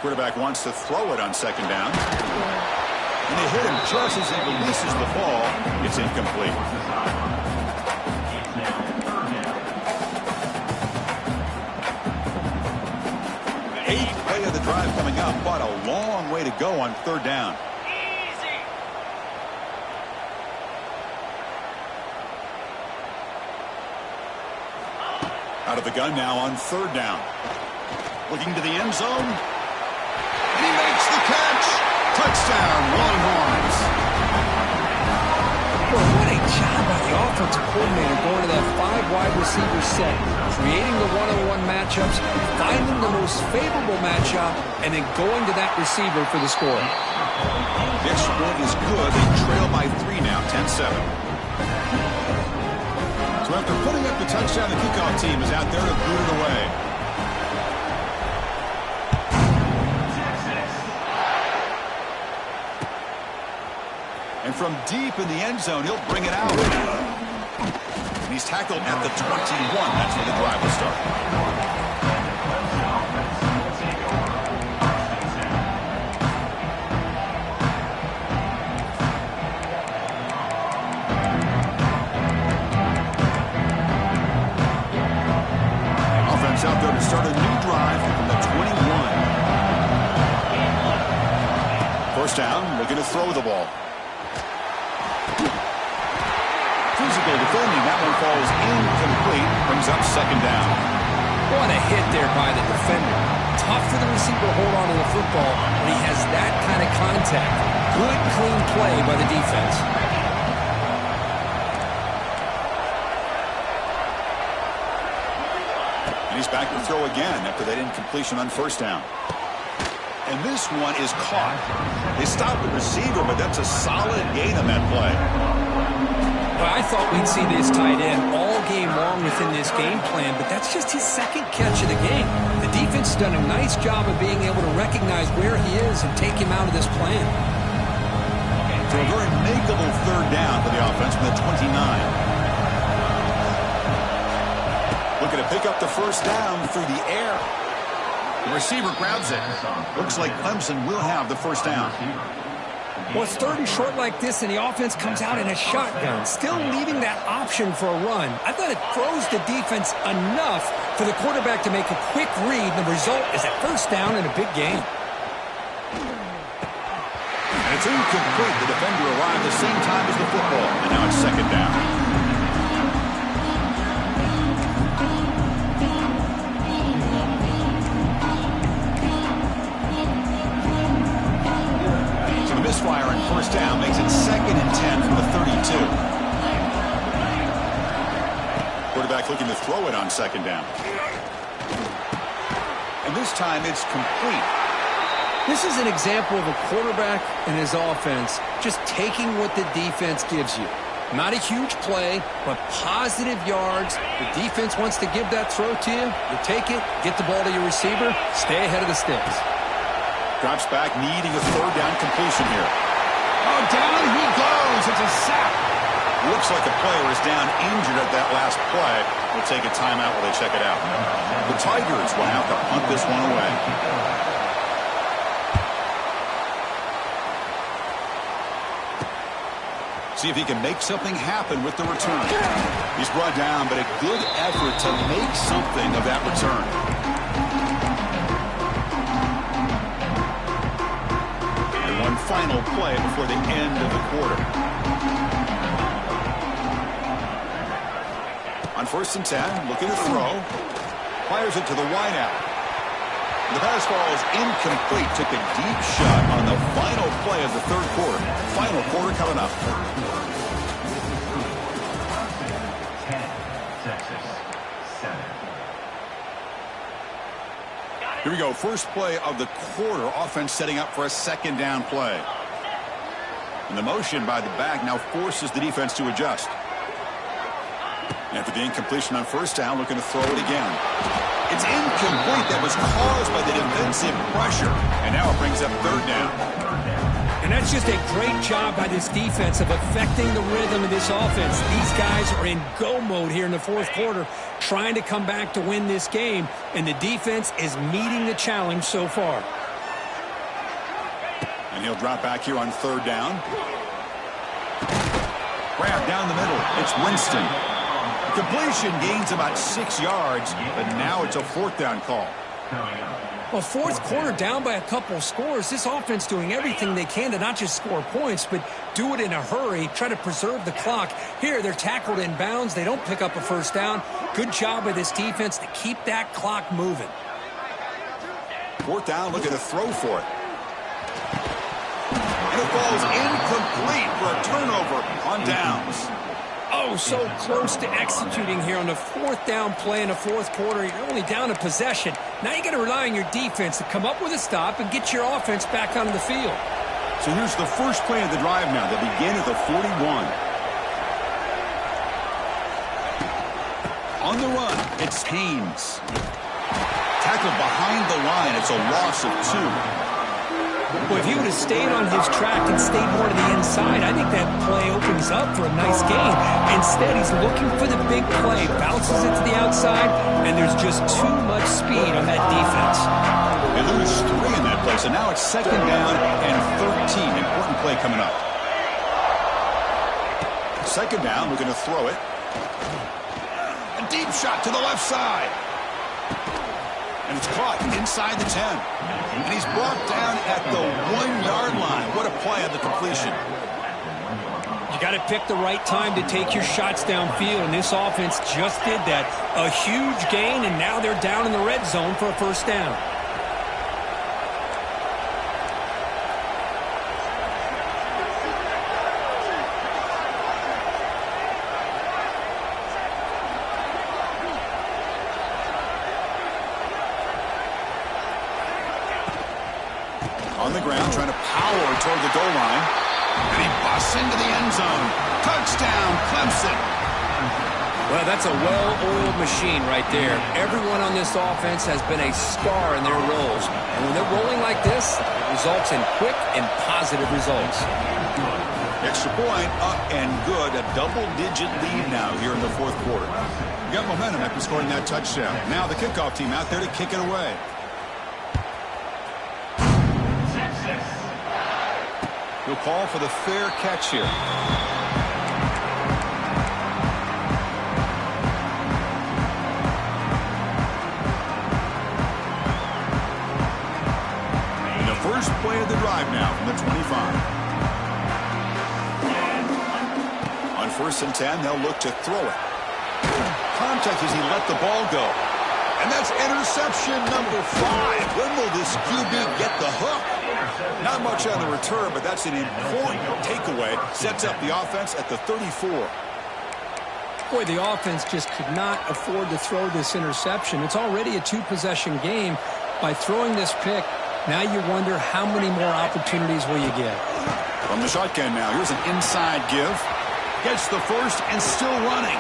Quarterback wants to throw it on 2nd down. And they hit him just as he releases the ball. It's incomplete. Eighth play of the drive coming up, but a long way to go on 3rd down. Out of the gun now on 3rd down. Looking to the end zone. And he makes the catch. Touchdown, Longhorns. Well, what a job by the offensive coordinator going to that 5 wide receiver set, creating the one-on-one matchups, finding the most favorable matchup, and then going to that receiver for the score. This one is good. They trail by 3 now, 10-7. So after putting up the touchdown, the kickoff team is out there to boot it away. And from deep in the end zone, he'll bring it out. And he's tackled at the 21. That's where the drive will start. Offense out there to start a new drive from the 21. First down, looking to throw the ball. Physical defending. That one falls incomplete. Brings up 2nd down. What a hit there by the defender. Tough for the receiver to hold on to the football when he has that kind of contact. Good, clean play by the defense. And he's back to throw again after that incompletion on first down. And this one is caught. They stopped the receiver, but that's a solid gain on that play. Well, I thought we'd see this tight end all game long within this game plan, but that's just his second catch of the game. The defense has done a nice job of being able to recognize where he is and take him out of this plan. So a very makeable third down for the offense from the 29. Looking to pick up the first down through the air. The receiver grabs it. Looks like Clemson will have the first down. Well, it's third and short like this, and the offense comes out in a shotgun, still leaving that option for a run. I thought it throws the defense enough for the quarterback to make a quick read. The result is a first down and a big gain. And it's incomplete. The defender arrived the same time as the football, and now it's second down. Misfire on first down makes it 2nd and 10 from the 32. Quarterback looking to throw it on second down. And this time it's complete. This is an example of a quarterback and his offense just taking what the defense gives you. Not a huge play, but positive yards. The defense wants to give that throw to you. You take it, get the ball to your receiver, stay ahead of the sticks. Drops back, needing a third down completion here. Oh, down he goes. It's a sack. Looks like the player is down injured at that last play. We'll take a timeout while they check it out. The Tigers will have to punt this one away. See if he can make something happen with the return. He's brought down, but a good effort to make something of that return. One final play before the end of the quarter. On first and 10, looking to throw. Fires it to the wideout. The pass ball is incomplete. Took a deep shot on the final play of the third quarter. Final quarter coming up. 10, Texas, 7. Here we go. First play of the quarter. Offense setting up for a second down play. And the motion by the back now forces the defense to adjust. After the incompletion on first down, looking to throw it again. It's incomplete. That was caused by the defensive pressure. And now it brings up third down. And that's just a great job by this defense of affecting the rhythm of this offense. These guys are in go mode here in the fourth quarter, trying to come back to win this game, and the defense is meeting the challenge so far. And he'll drop back here on third down. Grab down the middle. It's Winston. Completion gains about 6 yards, but now it's a fourth down call. Well, fourth quarter down by a couple of scores. This offense doing everything they can to not just score points, but do it in a hurry, try to preserve the clock. Here, they're tackled in bounds. They don't pick up a first down. Good job by this defense to keep that clock moving. Fourth down, looking to throw for it. And it falls incomplete for a turnover on downs. Oh, so close to executing here on the fourth down play in the fourth quarter. You're only down a possession. Now you got to rely on your defense to come up with a stop and get your offense back onto the field. So here's the first play of the drive now. They begin at the 41. On the run, it's Haynes. Tackled behind the line. It's a loss of 2. Well, if he would have stayed on his track and stayed more to the inside, I think that play opens up for a nice gain. Instead, he's looking for the big play, bounces it to the outside, and there's just too much speed on that defense. They lose 3 in that play, so now it's second down and 13. Important play coming up. Second down, looking to throw it. A deep shot to the left side. And it's caught inside the 10. And he's brought down at the 1-yard line. What a play on the completion. You got to pick the right time to take your shots downfield, and this offense just did that. A huge gain, and now they're down in the red zone for a first down. On the ground, trying to power toward the goal line. And he busts into the end zone. Touchdown, Clemson. Well, that's a well-oiled machine right there. Everyone on this offense has been a star in their roles. And when they're rolling like this, it results in quick and positive results. Extra point, up and good. A double-digit lead now here in the fourth quarter. Got momentum after scoring that touchdown. Now the kickoff team out there to kick it away. He'll call for the fair catch here. And the first play of the drive now from the 25. On 1st and 10, they'll look to throw it. Contact as he let the ball go. And that's interception number 5. When will this QB get the hook? Not much on the return, but that's an important takeaway. Sets up the offense at the 34. Boy, the offense just could not afford to throw this interception. It's already a 2-possession game. By throwing this pick, now you wonder how many more opportunities will you get. From the shotgun now, here's an inside give. Gets the first and still running.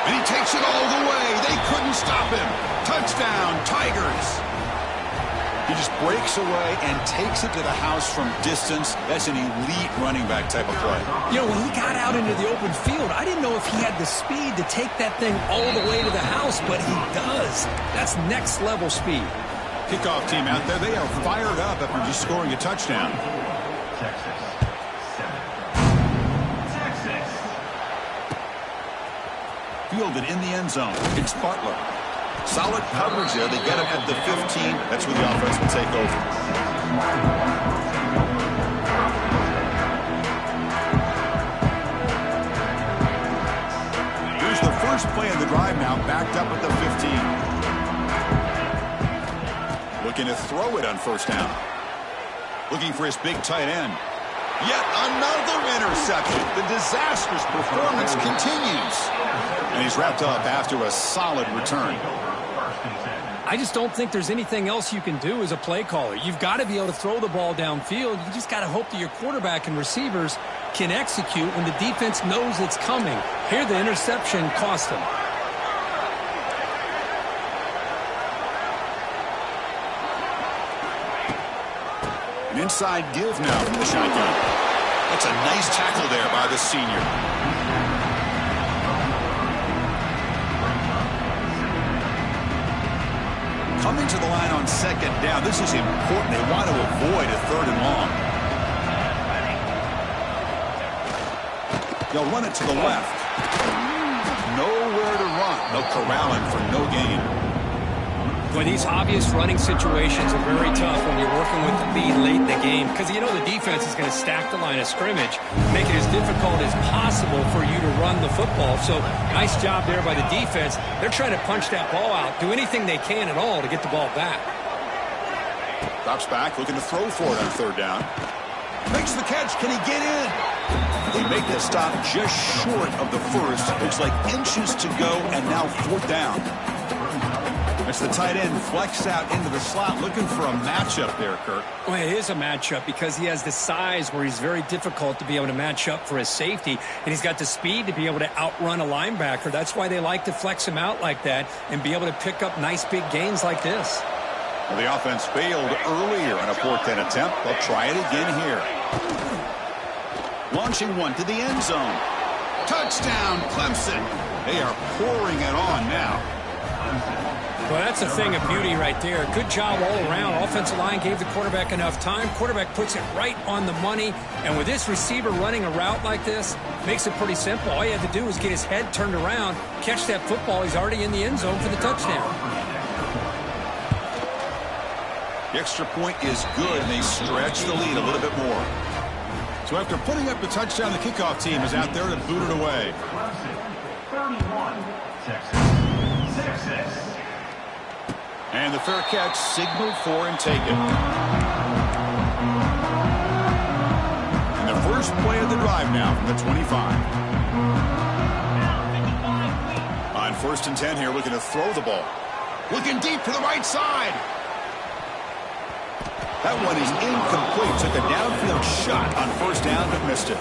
And he takes it all the way. They couldn't stop him. Touchdown, Tigers. He just breaks away and takes it to the house from distance. That's an elite running back type of play. You know, when he got out into the open field, I didn't know if he had the speed to take that thing all the way to the house, but he does. That's next-level speed. Kickoff team out there, they are fired up after just scoring a touchdown. Texas. Fielded in the end zone. It's Butler. Solid coverage there. They get him at the 15. That's where the offense will take over. Here's the first play of the drive now, backed up at the 15. Looking to throw it on 1st down. Looking for his big tight end. Yet another interception. The disastrous performance continues. And he's wrapped up after a solid return. I just don't think there's anything else you can do as a play caller. You've got to be able to throw the ball downfield. You just got to hope that your quarterback and receivers can execute when the defense knows it's coming. Here, the interception cost him. An inside give now from the shotgun. That's a nice tackle there by the senior. Coming to the line on 2nd down. This is important. They want to avoid a 3rd and long. They'll run it to the left. Nowhere to run. They'll corral him for no gain. Boy, these obvious running situations are very tough when you're working with the lead late in the game because you know the defense is going to stack the line of scrimmage, make it as difficult as possible for you to run the football. So nice job there by the defense. They're trying to punch that ball out, do anything they can at all to get the ball back. Drops back, looking to throw for it on 3rd down. Makes the catch. Can he get in? They make the stop just short of the first. Looks like inches to go, and now 4th down. As the tight end flex out into the slot, looking for a matchup there, Kirk. Well, it is a matchup because he has the size where he's very difficult to be able to match up for his safety, and he's got the speed to be able to outrun a linebacker. That's why they like to flex him out like that and be able to pick up nice big gains like this. Well, the offense failed earlier on a 4th down attempt. They'll try it again here. Launching one to the end zone. Touchdown, Clemson. They are pouring it on now. Well, that's a thing of beauty right there. Good job all around. Offensive line gave the quarterback enough time. Quarterback puts it right on the money. And with this receiver running a route like this, makes it pretty simple. All you have to do is get his head turned around, catch that football. He's already in the end zone for the touchdown. The extra point is good, and they stretch the lead a little bit more. So after putting up the touchdown, the kickoff team is out there to boot it away. 31, Texas. And the fair catch signaled for and taken. And the first play of the drive now from the 25. On 1st and 10 here, looking to throw the ball. Looking deep to the right side. That one is incomplete. Took a downfield shot on first down, but missed it.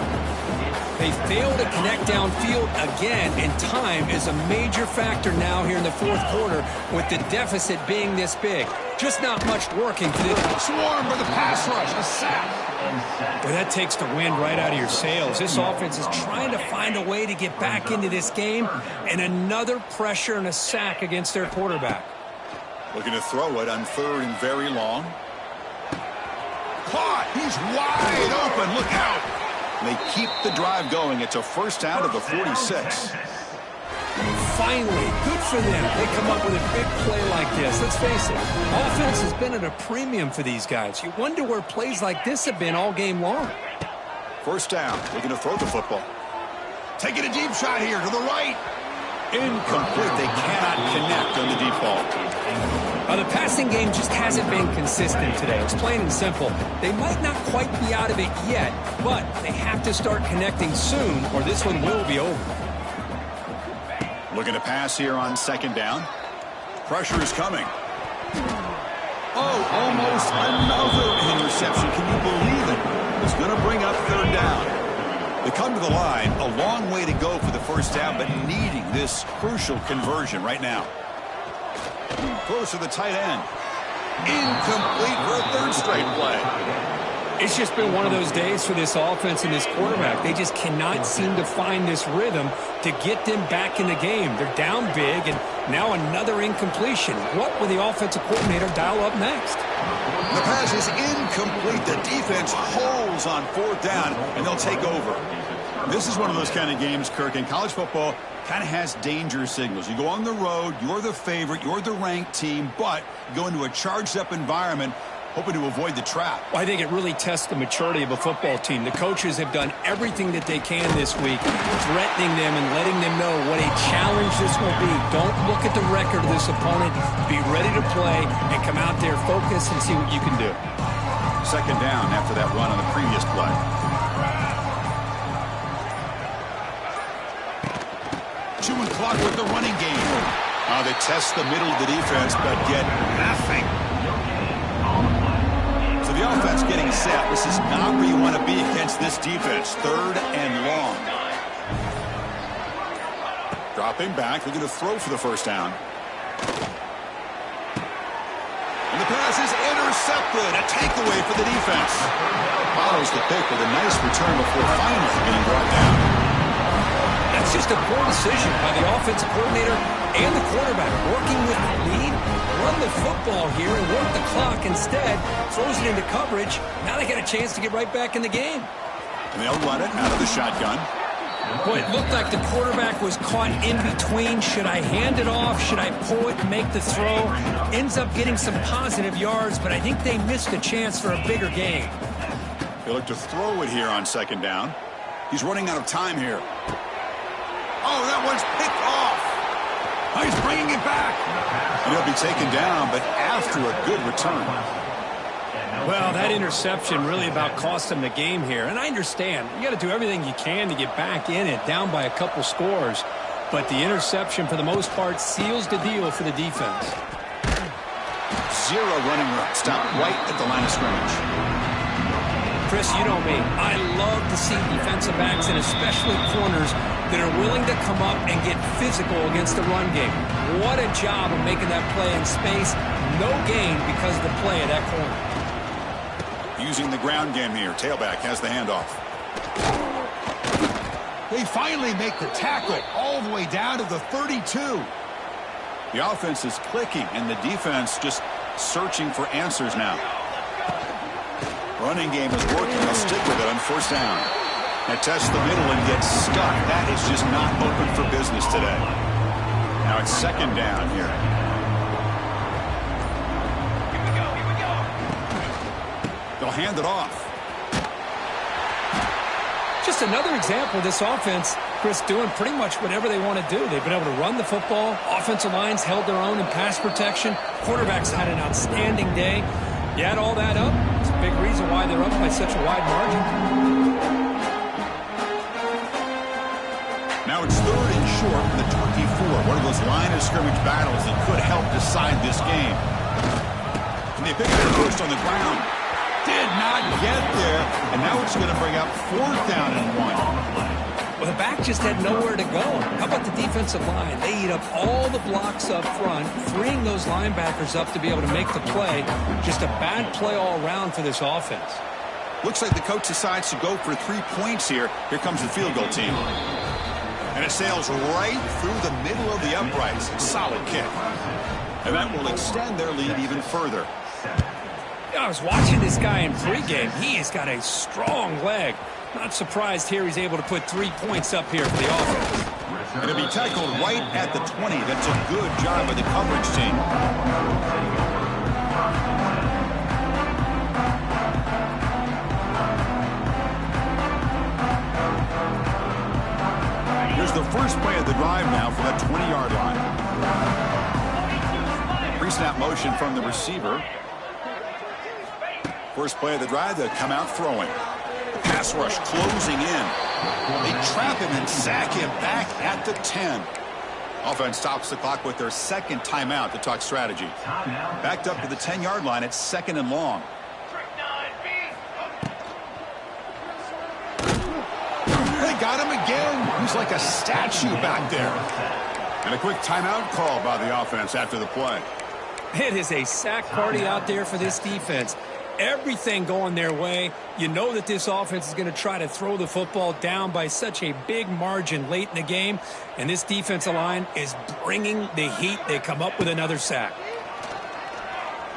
They fail to connect downfield again, and time is a major factor now here in the fourth quarter with the deficit being this big. Just not much working for the Swarm for the pass rush. A sack. Well, that takes the wind right out of your sails. This offense is trying to find a way to get back into this game, and another pressure and a sack against their quarterback. Looking to throw it on third and very long. Caught. He's wide open. Look out. They keep the drive going. It's a first down of the 46. Finally, good for them. They come up with a big play like this. Let's face it, offense has been at a premium for these guys. You wonder where plays like this have been all game long. First down. Looking to throw the football. Taking a deep shot here to the right. Incomplete. They cannot connect on the deep ball. The passing game just hasn't been consistent today. It's plain and simple. They might not quite be out of it yet, but they have to start connecting soon or this one will be over. Looking to pass here on second down. Pressure is coming. Oh, almost another interception. Can you believe it? It's going to bring up third down. They come to the line, a long way to go for the first down, but needing this crucial conversion right now. Close to the tight end. Incomplete for a third straight play. It's just been one of those days for this offense and this quarterback. They just cannot seem to find this rhythm to get them back in the game. They're down big, and now another incompletion. What will the offensive coordinator dial up next? The pass is incomplete. The defense holds on fourth down, and they'll take over. This is one of those kind of games, Kirk, in college football kind of has danger signals. You go on the road, you're the favorite, you're the ranked team, but you go into a charged-up environment hoping to avoid the trap. Well, I think it really tests the maturity of a football team. The coaches have done everything that they can this week, threatening them and letting them know what a challenge this will be. Don't look at the record of this opponent. Be ready to play and come out there, focus, and see what you can do. Second down after that run on the previous play. Chewing clock with the running game. They test the middle of the defense, but get nothing. So the offense getting set. This is not where you want to be against this defense. Third and long. Dropping back, looking to throw for the first down. And the pass is intercepted. A takeaway for the defense. Follows the pick with a nice return before finally being brought down. That's just a poor decision by the offensive coordinator and the quarterback. Working with the lead, run the football here and work the clock instead. Throws it into coverage. Now they got a chance to get right back in the game. And they'll run it out of the shotgun. Boy, it looked like the quarterback was caught in between. Should I hand it off? Should I pull it and make the throw? Ends up getting some positive yards, but I think they missed a chance for a bigger gain. They look to throw it here on second down. He's running out of time here. Oh, that one's picked off. Oh, he's bringing it back. And he'll be taken down, but after a good return. Well, that interception really about cost them the game here. And I understand. You got to do everything you can to get back in it, down by a couple scores. But the interception, for the most part, seals the deal for the defense. Zero running room. Stop right at the line of scrimmage. Chris, you know me. I love to see defensive backs and especially corners that are willing to come up and get physical against the run game. What a job of making that play in space. No gain because of the play of that corner. Using the ground game here. Tailback has the handoff. They finally make the tackle all the way down to the 32. The offense is clicking and the defense just searching for answers now. Running game is working. They'll stick with it on first down. They test the middle and get stuck. That is just not open for business today. Now it's second down here. Here we go. They'll hand it off. Just another example of this offense, Chris, doing pretty much whatever they want to do. They've been able to run the football. Offensive lines held their own in pass protection. Quarterbacks had an outstanding day. You add all that up, it's a big reason why they're up by such a wide margin. Now it's third and short from the 24. One of those line of scrimmage battles that could help decide this game. And they pick up their first on the ground. Did not get there, and now it's going to bring up 4th down and 1. Well, the back just had nowhere to go. How about the defensive line? They eat up all the blocks up front, freeing those linebackers up to be able to make the play. Just a bad play all around for this offense. Looks like the coach decides to go for 3 points here. Here comes the field goal team. And it sails right through the middle of the uprights. Solid kick. And that will extend their lead even further. I was watching this guy in pregame. He has got a strong leg. Not surprised here he's able to put 3 points up here for the offense. Going to be tackled right at the 20. That's a good job by the coverage team. Here's the first play of the drive now for that 20-yard line. Pre-snap motion from the receiver. First play of the drive, they'll come out throwing. Pass rush closing in. They trap him and sack him back at the 10. Offense stops the clock with their second timeout to talk strategy. Backed up to the 10-yard line. It's 2nd and long. They got him again. He's like a statue back there. And a quick timeout call by the offense after the play. It is a sack party out there for this defense. Everything going their way. You know that this offense is going to try to throw the football down by such a big margin late in the game. And this defensive line is bringing the heat. They come up with another sack.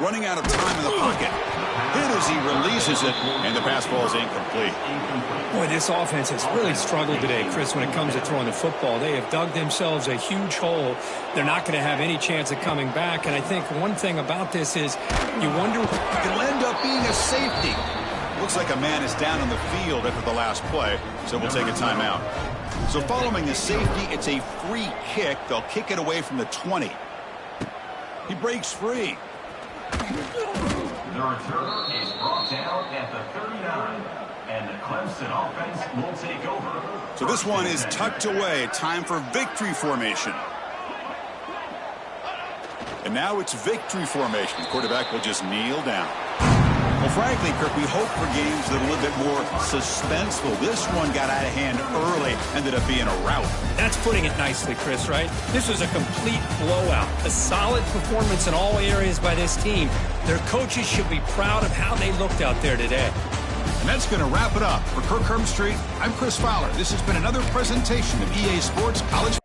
Running out of time in the pocket. Hit as he releases it, and the pass ball is incomplete. Boy, this offense has really struggled today, Chris, when it comes to throwing the football. They have dug themselves a huge hole. They're not going to have any chance of coming back. And I think one thing about this is you wonder... It'll end up being a safety. Looks like a man is down on the field after the last play, so we'll take a timeout. So following the safety, it's a free kick. They'll kick it away from the 20. He breaks free. The returner is brought down at the 39, and the Clemson offense will take over. So this one is tucked away. Time for victory formation. And now it's victory formation. The quarterback will just kneel down. Well, frankly, Kirk, we hope for games that are a little bit more suspenseful. This one got out of hand early, ended up being a rout. That's putting it nicely, Chris, right? This was a complete blowout. A solid performance in all areas by this team. Their coaches should be proud of how they looked out there today. And that's going to wrap it up. For Kirk Herbstreit, I'm Chris Fowler. This has been another presentation of EA Sports College